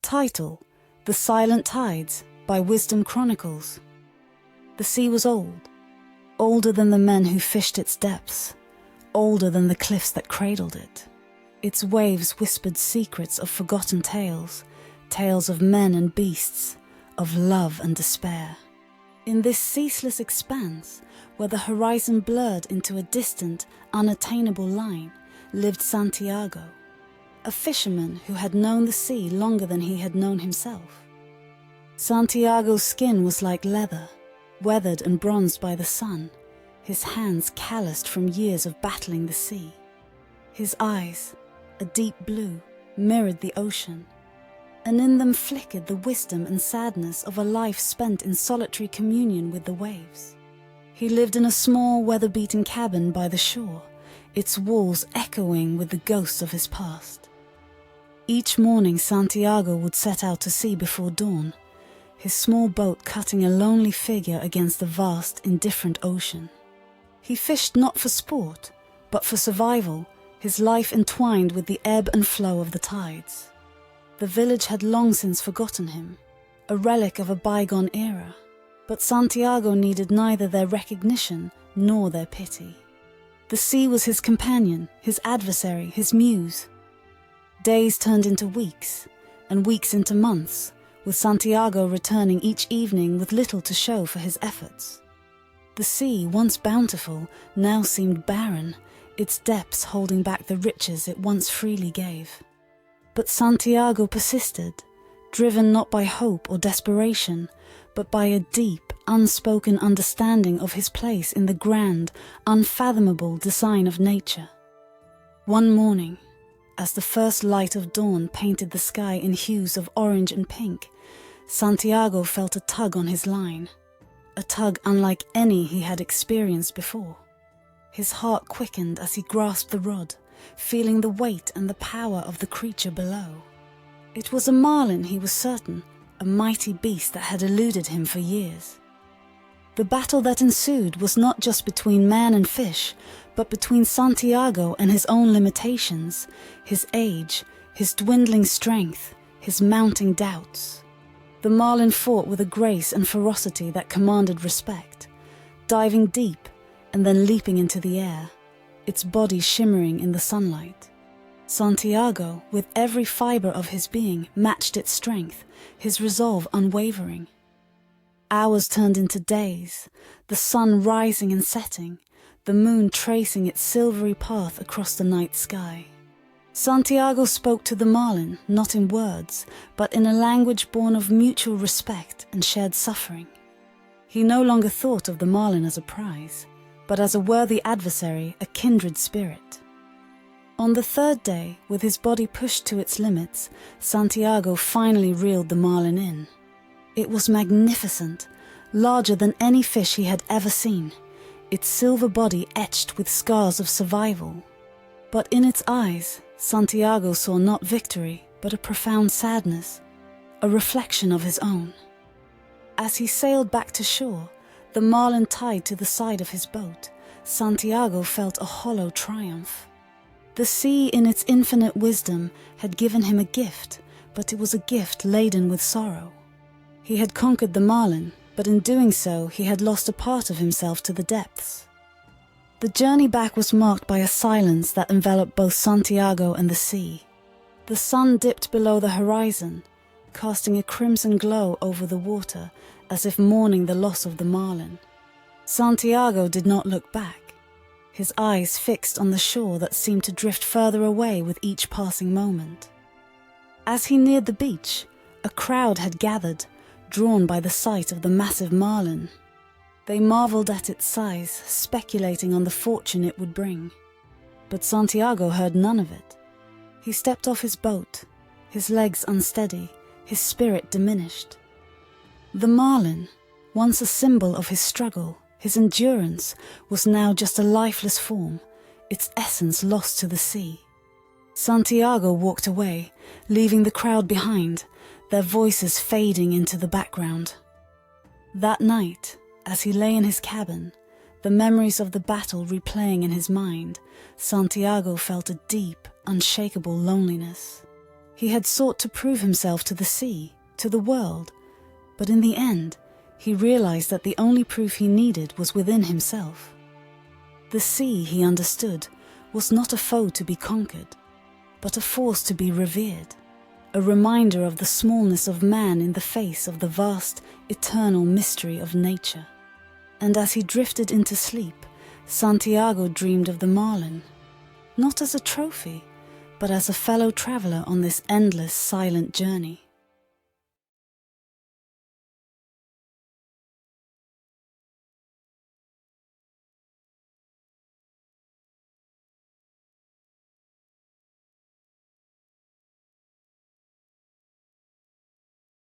Title: The Silent Tides by Wisdom Chronicles. The sea was old, older than the men who fished its depths, older than the cliffs that cradled it. Its waves whispered secrets of forgotten tales, tales of men and beasts, of love and despair. In this ceaseless expanse, where the horizon blurred into a distant, unattainable line, lived Santiago, a fisherman who had known the sea longer than he had known himself. Santiago's skin was like leather, weathered and bronzed by the sun, his hands calloused from years of battling the sea. His eyes, a deep blue, mirrored the ocean, and in them flickered the wisdom and sadness of a life spent in solitary communion with the waves. He lived in a small, weather-beaten cabin by the shore, its walls echoing with the ghosts of his past. Each morning Santiago would set out to sea before dawn, his small boat cutting a lonely figure against the vast, indifferent ocean. He fished not for sport, but for survival, his life entwined with the ebb and flow of the tides. The village had long since forgotten him, a relic of a bygone era, but Santiago needed neither their recognition nor their pity. The sea was his companion, his adversary, his muse. Days turned into weeks, and weeks into months, with Santiago returning each evening with little to show for his efforts. The sea, once bountiful, now seemed barren, its depths holding back the riches it once freely gave. But Santiago persisted, driven not by hope or desperation, but by a deep, unspoken understanding of his place in the grand, unfathomable design of nature. One morning, as the first light of dawn painted the sky in hues of orange and pink, Santiago felt a tug on his line, a tug unlike any he had experienced before. His heart quickened as he grasped the rod, feeling the weight and the power of the creature below. It was a marlin, he was certain, a mighty beast that had eluded him for years. The battle that ensued was not just between man and fish, but between Santiago and his own limitations, his age, his dwindling strength, his mounting doubts. The marlin fought with a grace and ferocity that commanded respect, diving deep and then leaping into the air, its body shimmering in the sunlight. Santiago, with every fibre of his being, matched its strength, his resolve unwavering. Hours turned into days, the sun rising and setting, the moon tracing its silvery path across the night sky. Santiago spoke to the marlin, not in words, but in a language born of mutual respect and shared suffering. He no longer thought of the marlin as a prize, but as a worthy adversary, a kindred spirit. On the third day, with his body pushed to its limits, Santiago finally reeled the marlin in. It was magnificent, larger than any fish he had ever seen, its silver body etched with scars of survival. But in its eyes, Santiago saw not victory, but a profound sadness, a reflection of his own. As he sailed back to shore, the marlin tied to the side of his boat, Santiago felt a hollow triumph. The sea in its infinite wisdom had given him a gift, but it was a gift laden with sorrow. He had conquered the marlin, but in doing so he had lost a part of himself to the depths. The journey back was marked by a silence that enveloped both Santiago and the sea. The sun dipped below the horizon, casting a crimson glow over the water as if mourning the loss of the marlin. Santiago did not look back, his eyes fixed on the shore that seemed to drift further away with each passing moment. As he neared the beach, a crowd had gathered, drawn by the sight of the massive marlin. They marveled at its size, speculating on the fortune it would bring. But Santiago heard none of it. He stepped off his boat, his legs unsteady, his spirit diminished. The marlin, once a symbol of his struggle, his endurance, was now just a lifeless form, its essence lost to the sea. Santiago walked away, leaving the crowd behind, their voices fading into the background. That night, as he lay in his cabin, the memories of the battle replaying in his mind, Santiago felt a deep, unshakable loneliness. He had sought to prove himself to the sea, to the world, but in the end, he realized that the only proof he needed was within himself. The sea, he understood, was not a foe to be conquered, but a force to be revered, a reminder of the smallness of man in the face of the vast, eternal mystery of nature. And as he drifted into sleep, Santiago dreamed of the marlin, not as a trophy, but as a fellow traveler on this endless, silent journey.